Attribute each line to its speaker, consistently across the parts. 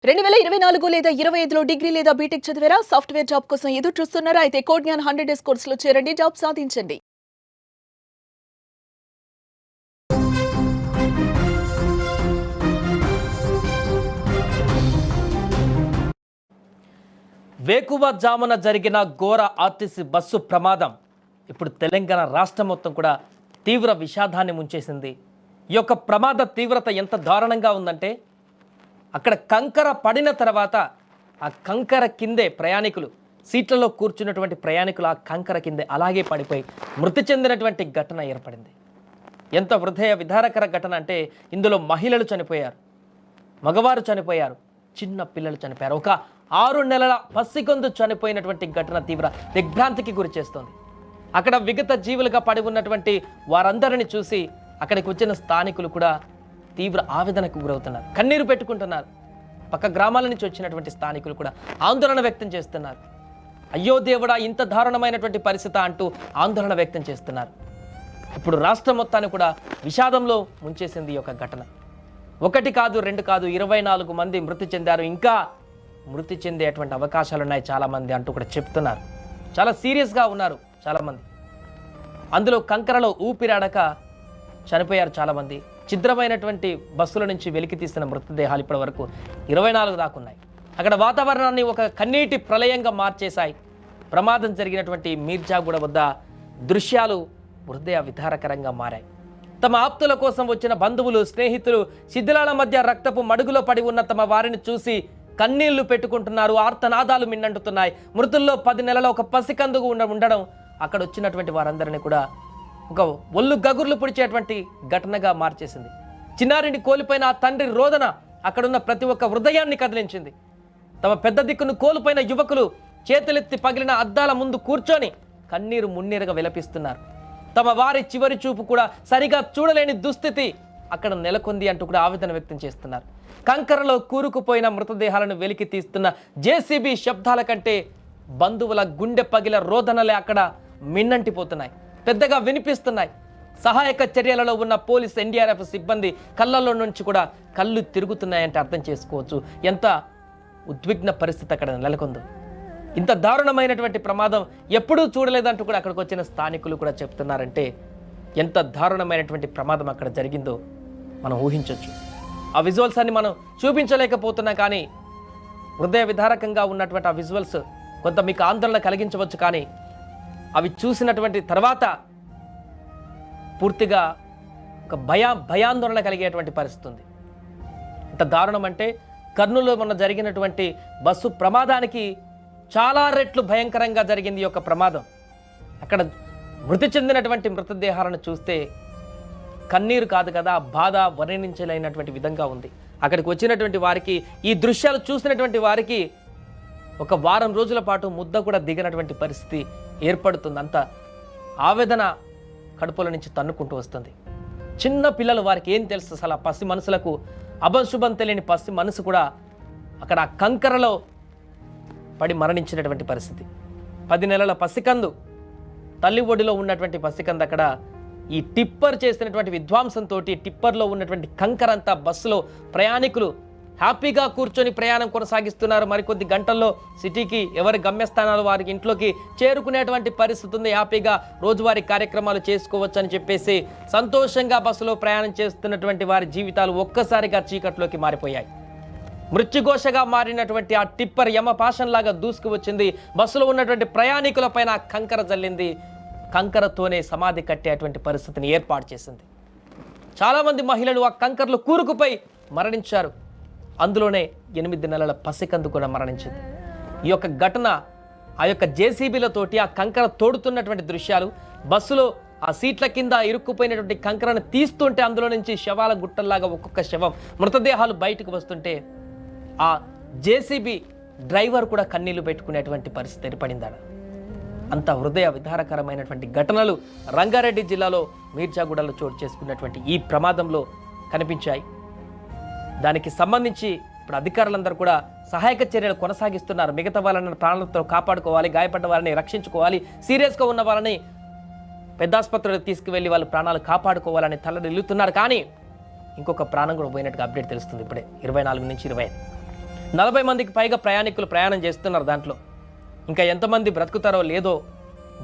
Speaker 1: 2024 లేదా 25లో డిగ్రీ లేదా బీటెక్ చదివారా? సాఫ్ట్‌వేర్ జాబ్ కోసం ఎదురు చూస్తున్నారా? అయితే కోడ్ జ్ఞాన్ 100 డేస్ కోర్సులో చేరండి. జాబ్ సాధించండి.
Speaker 2: వేకువజామున జరిగిన ఘోర ఆర్టీసీ బస్సు ప్రమాదం ఇప్పుడు తెలంగాణ రాష్ట్రం మొత్తం కూడా తీవ్ర విషాదాన్ని ముంచేసింది. ఈ యొక్క ప్రమాద తీవ్రత ఎంత దారుణంగా ఉందంటే అక్కడ కంకర పడిన తర్వాత ఆ కంకర కిందే ప్రయాణికులు సీట్లలో కూర్చున్నటువంటి ప్రయాణికులు ఆ కంకర కిందే అలాగే పడిపోయి మృతి చెందినటువంటి ఘటన ఏర్పడింది. ఎంత హృదయ విదారకర ఘటన అంటే ఇందులో మహిళలు చనిపోయారు, మగవారు చనిపోయారు, చిన్న పిల్లలు చనిపోయారు. ఒక 6 నెలల పసికందు చనిపోయినటువంటి ఘటన తీవ్ర దిగ్భ్రాంతికి గురి చేస్తోంది. అక్కడ విగత జీవులుగా పడి ఉన్నటువంటి వారందరిని చూసి అక్కడికి వచ్చిన స్థానికులు కూడా తీవ్ర ఆవేదనకు గురవుతున్నారు, కన్నీరు పెట్టుకుంటున్నారు. పక్క గ్రామాల నుంచి వచ్చినటువంటి స్థానికులు కూడా ఆందోళన వ్యక్తం చేస్తున్నారు. అయ్యో దేవుడా, ఇంత దారుణమైనటువంటి పరిస్థితి అంటూ ఆందోళన వ్యక్తం చేస్తున్నారు. ఇప్పుడు రాష్ట్రం మొత్తాన్ని కూడా విషాదంలో ముంచేసింది ఈ యొక్క ఘటన. 1 కాదు 2 కాదు 24 మంది మృతి చెందారు, ఇంకా మృతి చెందేటువంటి అవకాశాలు ఉన్నాయి చాలామంది అంటూ కూడా చెప్తున్నారు. చాలా సీరియస్గా ఉన్నారు చాలామంది. అందులో కంకరలో ఊపిరాడక చనిపోయారు చాలామంది. ఛిద్రమైనటువంటి బస్సుల నుంచి వెలికి తీసిన మృతదేహాలు ఇప్పటి వరకు 24 దాకా ఉన్నాయి. అక్కడ వాతావరణాన్ని ఒక కన్నీటి ప్రళయంగా మార్చేశాయి. ప్రమాదం జరిగినటువంటి మీర్జాగూడ వద్ద దృశ్యాలు హృదయ విదారకరంగా మారాయి. తమ ఆప్తుల కోసం వచ్చిన బంధువులు, స్నేహితులు శిథిలాల మధ్య రక్తపు మడుగులో పడి ఉన్న తమ వారిని చూసి కన్నీళ్లు పెట్టుకుంటున్నారు, ఆర్తనాదాలు మిన్నంటున్నాయి. మృతుల్లో 10 నెలల ఒక పసికందుకు ఉండడం అక్కడ వచ్చినటువంటి వారందరినీ కూడా ఒక ఒళ్ళు గగుర్లు పొడిచేటువంటి ఘటనగా మార్చేసింది. చిన్నారిని కోల్పోయిన ఆ తండ్రి రోదన అక్కడున్న ప్రతి ఒక్క హృదయాన్ని కదిలించింది. తమ పెద్ద దిక్కును కోల్పోయిన యువకులు చేతులెత్తి పగిలిన అద్దాల ముందు కూర్చొని కన్నీరు మున్నీరుగా విలపిస్తున్నారు. తమ వారి చివరి చూపు కూడా సరిగా చూడలేని దుస్థితి అక్కడ నెలకొంది అంటూ కూడా ఆవేదన వ్యక్తం చేస్తున్నారు. కంకరలో కూరుకుపోయిన మృతదేహాలను వెలికి తీస్తున్న జేసీబీ శబ్దాల కంటే బంధువుల గుండె పగిల రోదనలే అక్కడ మిన్నంటిపోతున్నాయి, పెద్దగా వినిపిస్తున్నాయి. సహాయక చర్యలలో ఉన్న పోలీస్, ఎన్డీఆర్ఎఫ్ సిబ్బంది కళ్ళల్లో నుంచి కూడా కళ్ళు తిరుగుతున్నాయంటే అర్థం చేసుకోవచ్చు ఎంత ఉద్విగ్న పరిస్థితి అక్కడ నెలకొందో. ఇంత దారుణమైనటువంటి ప్రమాదం ఎప్పుడూ చూడలేదంటూ కూడా అక్కడికి వచ్చిన స్థానికులు కూడా చెప్తున్నారంటే ఎంత దారుణమైనటువంటి ప్రమాదం అక్కడ జరిగిందో మనం ఊహించవచ్చు. ఆ విజువల్స్ అన్ని మనం చూపించలేకపోతున్నాం, కానీ హృదయ విదారకంగా ఉన్నటువంటి ఆ విజువల్స్ కొంత మీకు ఆందోళన కలిగించవచ్చు. కానీ అవి చూసినటువంటి తర్వాత పూర్తిగా ఒక భయాందోళన కలిగేటువంటి పరిస్థితి ఉంది. ఇంత దారుణం అంటే కర్నూలులో మొన్న జరిగినటువంటి బస్సు ప్రమాదానికి చాలా రెట్లు భయంకరంగా జరిగింది ఈ యొక్క ప్రమాదం. అక్కడ మృతి చెందినటువంటి మృతదేహాలను చూస్తే కన్నీరు కాదు కదా, బాధ వర్ణించలేనటువంటి విధంగా ఉంది. అక్కడికి వచ్చినటువంటి వారికి, ఈ దృశ్యాలు చూసినటువంటి వారికి ఒక వారం రోజుల పాటు ముద్ద కూడా దిగినటువంటి పరిస్థితి ఏర్పడుతుంది. అంత ఆవేదన కడుపుల నుంచి తన్నుకుంటూ వస్తుంది. చిన్న పిల్లలు, వారికి ఏం తెలుసు అసలు? ఆ పసి మనసులకు అభశుభం తెలియని పసి మనసు కూడా అక్కడ ఆ కంకరలో పడి మరణించినటువంటి పరిస్థితి. 10 నెలల పసికందు, తల్లి ఒడిలో ఉన్నటువంటి పసికందు అక్కడ ఈ టిప్పర్ చేసినటువంటి విధ్వంసంతో టిప్పర్లో ఉన్నటువంటి కంకరంతా బస్సులో ప్రయాణికులు హ్యాపీగా కూర్చొని ప్రయాణం కొనసాగిస్తున్నారు. మరికొద్ది గంటల్లో సిటీకి ఎవరి గమ్యస్థానాలు వారికి ఇంట్లోకి చేరుకునేటువంటి పరిస్థితి ఉంది. హ్యాపీగా రోజువారీ కార్యక్రమాలు చేసుకోవచ్చు అని చెప్పేసి సంతోషంగా బస్సులో ప్రయాణం చేస్తున్నటువంటి వారి జీవితాలు ఒక్కసారిగా చీకట్లోకి మారిపోయాయి. మృత్యుఘోషగా మారినటువంటి ఆ టిప్పర్ యమపాశంలాగా దూసుకు వచ్చింది. బస్సులో ఉన్నటువంటి ప్రయాణికుల పైన కంకర జల్లింది. కంకరతోనే సమాధి కట్టేటువంటి పరిస్థితిని ఏర్పాటు చేసింది. చాలామంది మహిళలు ఆ కంకరలో కూరుకుపోయి మరణించారు. అందులోనే 8 నెలల పసికందు కూడా మరణించింది. ఈ యొక్క ఘటన ఆ యొక్క జేసీబీలతోటి ఆ కంకర తోడుతున్నటువంటి దృశ్యాలు, బస్సులో ఆ సీట్ల కింద ఇరుక్కుపోయినటువంటి కంకరను తీస్తుంటే అందులో నుంచి శవాల గుట్టల్లాగా ఒక్కొక్క శవం, మృతదేహాలు బయటకు వస్తుంటే ఆ జేసీబీ డ్రైవర్ కూడా కన్నీళ్లు పెట్టుకునేటువంటి పరిస్థితి ఏర్పడిందాడ. అంత హృదయ విదారకరమైనటువంటి ఘటనలు రంగారెడ్డి జిల్లాలో మీర్జాగూడలో చోటు చేసుకున్నటువంటి ఈ ప్రమాదంలో కనిపించాయి. దానికి సంబంధించి ఇప్పుడు అధికారులందరూ కూడా సహాయక చర్యలు కొనసాగిస్తున్నారు. మిగతా వాళ్ళని ప్రాణాలతో కాపాడుకోవాలి, గాయపడ్డ వారిని రక్షించుకోవాలి, సీరియస్గా ఉన్న వాళ్ళని పెద్ద ఆసుపత్రికి తీసుకువెళ్ళి వాళ్ళు ప్రాణాలు కాపాడుకోవాలని తలడిల్లుతున్నారు. కానీ ఇంకొక ప్రాణం కూడా పోయినట్టుగా అప్డేట్ తెలుస్తుంది ఇప్పుడే 24 నుంచి 25. 40 మందికి పైగా ప్రయాణికులు ప్రయాణం చేస్తున్నారు దాంట్లో. ఇంకా ఎంతమంది బ్రతుకుతారో లేదో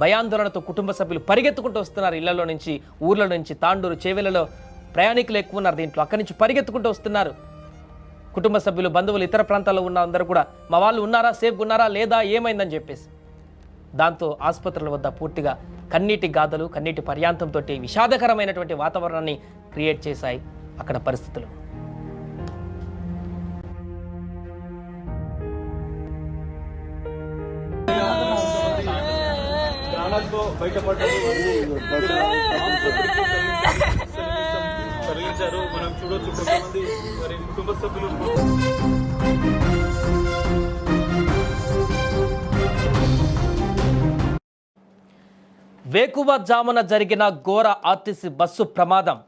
Speaker 2: భయాందోళనతో కుటుంబ సభ్యులు పరిగెత్తుకుంటూ వస్తున్నారు. ఇళ్లలో నుంచి, ఊర్ల నుంచి, తాండూరు, చేవెళ్లలో ప్రయాణికులు ఎక్కువ ఉన్నారు దీంట్లో. అక్కడి నుంచి పరిగెత్తుకుంటూ వస్తున్నారు కుటుంబ సభ్యులు, బంధువులు, ఇతర ప్రాంతాల్లో ఉన్న అందరూ కూడా మా వాళ్ళు ఉన్నారా, సేఫ్గా ఉన్నారా లేదా, ఏమైందని చెప్పేసి. దాంతో ఆసుపత్రుల వద్ద పూర్తిగా కన్నీటి గాథలు, కన్నీటి పర్యాంతంతో విషాదకరమైనటువంటి వాతావరణాన్ని క్రియేట్ చేశాయి అక్కడ పరిస్థితులు.
Speaker 3: తరలించారు. మనం చూడొచ్చు కొంతమంది మరి కుటుంబ సభ్యులు.
Speaker 2: వేకువజామున జరిగిన ఘోర ఆర్టీసీ బస్సు ప్రమాదం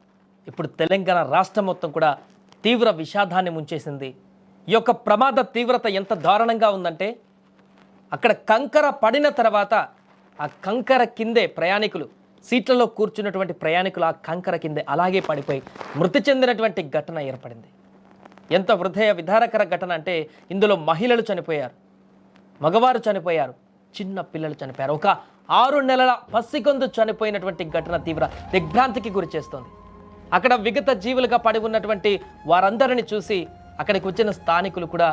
Speaker 2: ఇప్పుడు తెలంగాణ రాష్ట్రం మొత్తం కూడా తీవ్ర విషాదాన్ని ముంచేసింది. ఈ యొక్క ప్రమాద తీవ్రత ఎంత దారుణంగా ఉందంటే, అక్కడ కంకర పడిన తర్వాత ఆ కంకర కిందే ప్రయాణికులు, సీట్లలో కూర్చున్నటువంటి ప్రయాణికులు ఆ కంకర కిందే అలాగే పడిపోయి మృతి చెందినటువంటి ఘటన ఏర్పడింది. ఎంత హృదయ విదారకర ఘటన అంటే, ఇందులో మహిళలు చనిపోయారు, మగవారు చనిపోయారు, చిన్న పిల్లలు చనిపోయారు. ఒక 6 నెలల పసికందు చనిపోయినటువంటి ఘటన తీవ్ర దిగ్భ్రాంతికి గురి చేస్తోంది. అక్కడ విగత జీవులుగా పడి ఉన్నటువంటి వారందరిని చూసి అక్కడికి వచ్చిన స్థానికులు కూడా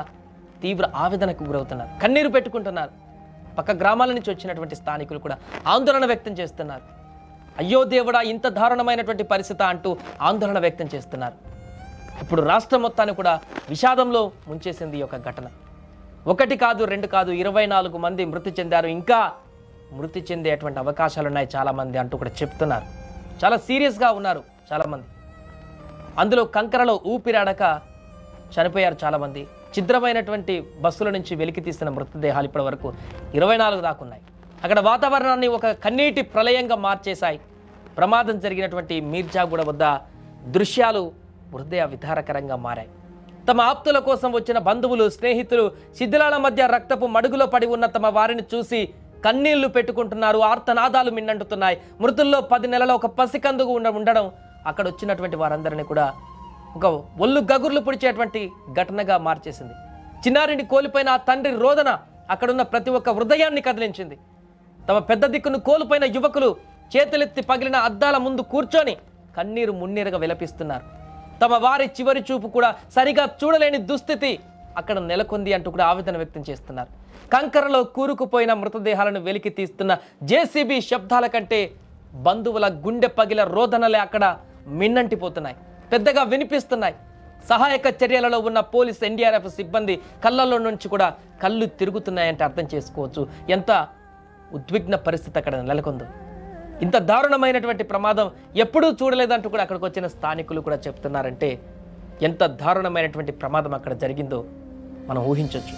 Speaker 2: తీవ్ర ఆవేదనకు గురవుతున్నారు, కన్నీరు పెట్టుకుంటున్నారు. పక్క గ్రామాల నుంచి వచ్చినటువంటి స్థానికులు కూడా ఆందోళన వ్యక్తం చేస్తున్నారు. అయ్యో దేవుడా, ఇంత దారుణమైనటువంటి పరిస్థితి అంటూ ఆందోళన వ్యక్తం చేస్తున్నారు. ఇప్పుడు రాష్ట్రం మొత్తాన్ని కూడా విషాదంలో ముంచేసింది ఈ యొక్క ఘటన. 1 కాదు, 2 కాదు, 24 మంది మృతి చెందారు. ఇంకా మృతి చెందేటువంటి అవకాశాలు ఉన్నాయి చాలామంది అంటూ కూడా చెప్తున్నారు. చాలా సీరియస్గా ఉన్నారు చాలామంది. అందులో కంకరలో ఊపిరాడక చనిపోయారు చాలామంది. ఛిద్రమైనటువంటి బస్సుల నుంచి వెలికి తీసిన మృతదేహాలు ఇప్పటి వరకు 24 దాకా ఉన్నాయి. అక్కడ వాతావరణాన్ని ఒక కన్నీటి ప్రళయంగా మార్చేశాయి ప్రమాదం జరిగినటువంటి మీర్జాగూడ వద్ద దృశ్యాలు. హృదయ విదారకరంగా మారాయి. తమ ఆప్తుల కోసం వచ్చిన బంధువులు, స్నేహితులు శిథిలాల మధ్య రక్తపు మడుగులో పడి ఉన్న తమ వారిని చూసి కన్నీళ్లు పెట్టుకుంటున్నారు. ఆర్తనాదాలు మిన్నంటుతున్నాయి. మృతుల్లో 10 నెలల ఒక పసికందుకు ఉండడం అక్కడ వచ్చినటువంటి వారందరినీ కూడా ఒక ఒళ్ళు గగుర్లు పొడిచేటువంటి ఘటనగా మార్చేసింది. చిన్నారిని కోల్పోయిన ఆ తండ్రి రోదన అక్కడున్న ప్రతి ఒక్క హృదయాన్ని కదిలించింది. తమ పెద్ద దిక్కును కోల్పోయిన యువకులు చేతులెత్తి పగిలిన అద్దాల ముందు కూర్చొని కన్నీరు మున్నీరుగా విలపిస్తున్నారు. తమ వారి చివరి చూపు కూడా సరిగా చూడలేని దుస్థితి అక్కడ నెలకొంది అంటూ కూడా ఆవేదన వ్యక్తం చేస్తున్నారు. కంకరలో కూరుకుపోయిన మృతదేహాలను వెలికి తీస్తున్న జేసీబీ శబ్దాల కంటే బంధువుల గుండె పగిల రోదనలే అక్కడ మిన్నంటిపోతున్నాయి, పెద్దగా వినిపిస్తున్నాయి. సహాయక చర్యలలో ఉన్న పోలీస్, ఎన్డీఆర్ఎఫ్ సిబ్బంది కళ్ళల్లో నుంచి కూడా కళ్ళు తిరుగుతున్నాయంటే అర్థం చేసుకోవచ్చు ఎంత ఉద్విగ్న పరిస్థితి అక్కడ నెలకొందో. ఇంత దారుణమైనటువంటి ప్రమాదం ఎప్పుడూ చూడలేదంటూ కూడా అక్కడికి వచ్చిన స్థానికులు కూడా చెప్తున్నారంటే ఎంత దారుణమైనటువంటి ప్రమాదం అక్కడ జరిగిందో మనం ఊహించవచ్చు.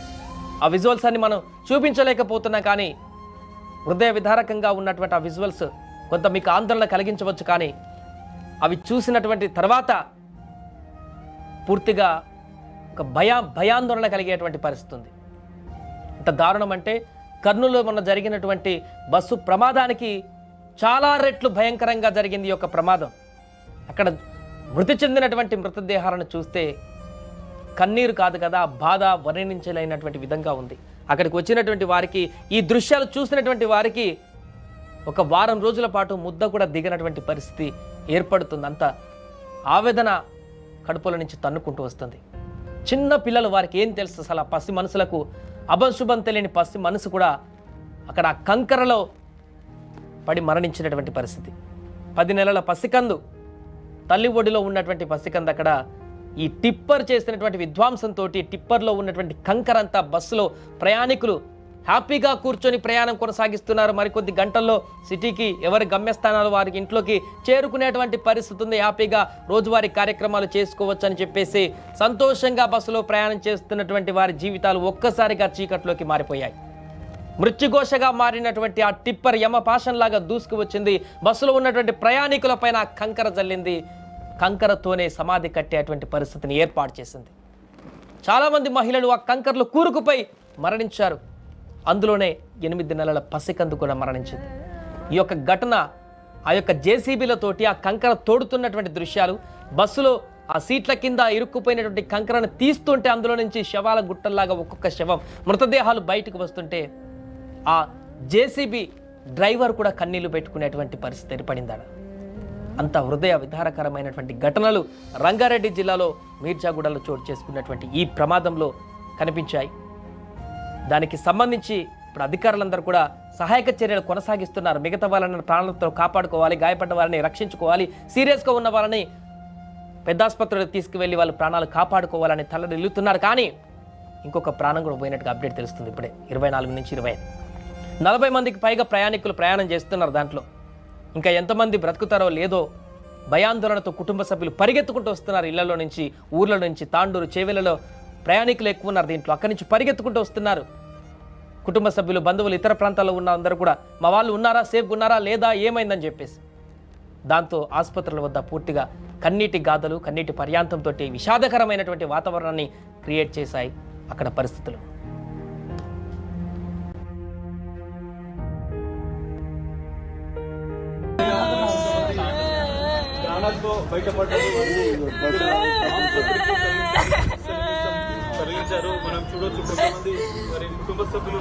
Speaker 2: ఆ విజువల్స్ అన్ని మనం చూపించలేకపోతున్నాం, కానీ హృదయ విదారకంగా ఉన్నటువంటి ఆ విజువల్స్ కొంత మీకు ఆందోళన కలిగించవచ్చు. కానీ అవి చూసినటువంటి తర్వాత పూర్తిగా ఒక భయాందోళన కలిగేటువంటి పరిస్థితి ఉంది. ఇంత దారుణం అంటే, కర్నూలులో మొన్న జరిగినటువంటి బస్సు ప్రమాదానికి చాలా రెట్లు భయంకరంగా జరిగింది ఈ యొక్క ప్రమాదం. అక్కడ మృతి చెందినటువంటి మృతదేహాలను చూస్తే కన్నీరు కాదు కదా, బాధ వర్ణించలేనటువంటి విధంగా ఉంది. అక్కడికి వచ్చినటువంటి వారికి, ఈ దృశ్యాలు చూసినటువంటి వారికి ఒక వారం రోజుల పాటు ముద్ద కూడా దిగినటువంటి పరిస్థితి ఏర్పడుతుంది. అంత ఆవేదన కడుపుల నుంచి తన్నుకుంటూ వస్తుంది. చిన్న పిల్లలు, వారికి ఏం తెలుసు అసలు? ఆ పసి మనసులకు అభంశుభం తెలియని పసి మనసు కూడా అక్కడ ఆ కంకరలో పడి మరణించినటువంటి పరిస్థితి. 10 నెలల పసికందు, తల్లి ఒడిలో ఉన్నటువంటి పసికందు అక్కడ ఈ టిప్పర్ చేసినటువంటి విధ్వంసంతో టిప్పర్లో ఉన్నటువంటి కంకరంతా బస్సులో ప్రయాణికులు హ్యాపీగా కూర్చొని ప్రయాణం కొనసాగిస్తున్నారు. మరికొద్ది గంటల్లో సిటీకి ఎవరి గమ్యస్థానాలు వారికి ఇంట్లోకి చేరుకునేటువంటి పరిస్థితి ఉంది. హ్యాపీగా రోజువారీ కార్యక్రమాలు చేసుకోవచ్చు అని చెప్పేసి సంతోషంగా బస్సులో ప్రయాణం చేస్తున్నటువంటి వారి జీవితాలు ఒక్కసారిగా చీకట్లోకి మారిపోయాయి. మృత్యుఘోషగా మారినటువంటి ఆ టిప్పర్ యమపాశంలాగా దూసుకు వచ్చింది. బస్సులో ఉన్నటువంటి ప్రయాణికుల పైన కంకర జల్లింది. కంకరతోనే సమాధి కట్టేటువంటి పరిస్థితిని ఏర్పాటు చేసింది. చాలామంది మహిళలు ఆ కంకరలో కూరుకుపోయి మరణించారు. అందులోనే 8 నెలల పసికందు కూడా మరణించింది. ఈ యొక్క ఘటన ఆ యొక్క జేసీబీలతోటి ఆ కంకర తోడుతున్నటువంటి దృశ్యాలు, బస్సులో ఆ సీట్ల కింద ఇరుక్కుపోయినటువంటి కంకరను తీస్తుంటే అందులో నుంచి శవాల గుట్టల్లాగా ఒక్కొక్క శవం మృతదేహాలు బయటకు వస్తుంటే ఆ జేసీబీ డ్రైవర్ కూడా కన్నీళ్లు పెట్టుకునేటువంటి పరిస్థితి ఏర్పడిందాడ. అంత హృదయ విదారకరమైనటువంటి ఘటనలు రంగారెడ్డి జిల్లాలో మీర్జాగూడలో చోటు చేసుకున్నటువంటి ఈ ప్రమాదంలో కనిపించాయి. దానికి సంబంధించి ఇప్పుడు అధికారులందరూ కూడా సహాయక చర్యలు కొనసాగిస్తున్నారు. మిగతా వాళ్ళని ప్రాణాలతో కాపాడుకోవాలి, గాయపడ్డ వారిని రక్షించుకోవాలి, సీరియస్గా ఉన్న వాళ్ళని పెద్ద ఆసుపత్రికి తీసుకువెళ్ళి వాళ్ళు ప్రాణాలు కాపాడుకోవాలని తల్లడిల్లుతున్నారు. కానీ ఇంకొక ప్రాణం కూడా పోయినట్టుగా అప్డేట్ తెలుస్తుంది ఇప్పుడే. 24 నుంచి 25 40 మందికి పైగా ప్రయాణికులు ప్రయాణం చేస్తున్నారు. దాంట్లో ఇంకా ఎంతమంది బ్రతుకుతారో లేదో భయాందోళనతో కుటుంబ సభ్యులు పరిగెత్తుకుంటూ వస్తున్నారు. ఇళ్లలో నుంచి, ఊర్ల నుంచి, తాండూరు, చేవెళ్లలో ప్రయాణికులు ఎక్కువ ఉన్నారు. దీంట్లో అక్కడి నుంచి పరిగెత్తుకుంటూ వస్తున్నారు కుటుంబ సభ్యులు, బంధువులు, ఇతర ప్రాంతాల్లో ఉన్న అందరూ కూడా మా వాళ్ళు ఉన్నారా, సేఫ్గా ఉన్నారా లేదా, ఏమైందని చెప్పేసి. దాంతో ఆసుపత్రుల వద్ద పూర్తిగా కన్నీటి గాథలు, కన్నీటి పర్యాంతంతో విషాదకరమైనటువంటి వాతావరణాన్ని క్రియేట్ చేశాయి అక్కడ పరిస్థితులు.
Speaker 3: ప్రాణాలతో బయటపడ్డారు, తరలించారు. మనం చూడొచ్చు కొంతమంది మరి కుటుంబ సభ్యులు